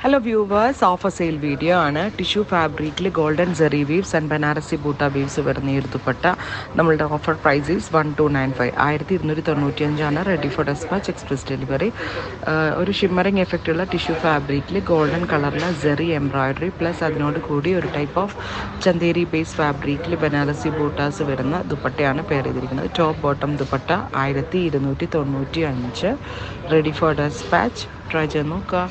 Hello viewers, offer sale video ആണ് tissue ഫാബ്രിക്കിൽ golden zari weaves and Banarasi buta weaves വരുന്ന ഈ ഒരു ദുപ്പട്ട നമ്മളുടെ offer price is 1295 1295 ready for despatch express delivery. ഒരു ഷിമ്മറിങ് എഫക്റ്റ് ഉള്ള ടിഷ്യൂ ഫാബ്രിക്കിൽ ഗോൾഡൻ കളറിലെ സെറി എംബ്രോയിഡറി പ്ലസ് അതിനോട് കൂടി ഒരു ടൈപ്പ് ഓഫ് ചന്തേരി ബേസ് ഫാബ്രിക്കിൽ ബനാറസി ബൂട്ടാസ് വരുന്ന ദുപ്പട്ടയാണ് പെയർ ചെയ്തിരിക്കുന്നത്. Top bottom dupatta 1295 ready for dispatch. Try ചെയ്ത് നോക്കുക.